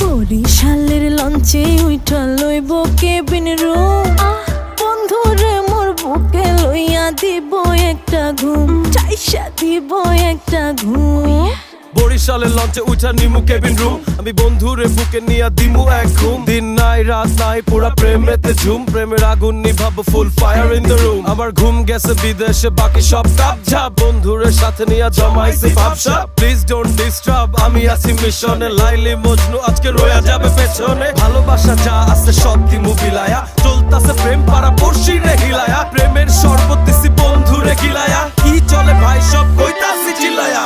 বরিশালের লঞ্চে উইঠা লইব কেবিন রুম বন্ধুরে মোর বুকে লইয়া দিব একটা ঘুম চাইসা দিব একটা ঘুম বরিশালের লঞ্চে উঠা নিমু কেবিন রুম আমি বন্ধুরে বুকে নিয়া দিমু এক ঘুম দিন নাই রাত নাই পুরা প্রেমেতে ঝুম প্রেমের আগুন নিভাবো ফুল ফায়ার ইন দ্য রুম আমার ঘুম গেছে বিদেশে বাকি সব কাপঝাপ বন্ধুরের সাথে নিয়া জমাইছি ভাবসা প্লিজ ডোন্ট ডিস্টার্ব আমি আছি মিশনে লাইলি মজনু আজকে রয়া যাবে পেছনে ভালোবাসা যা আছে সব দিমু বিলায়া চলতাছে প্রেম পারা পড়শি রে হিলায়া প্রেমের শরবত দিছি বন্ধুরে গিলায়া কি চলে ভাই সব কইতাছি চিল্লায়া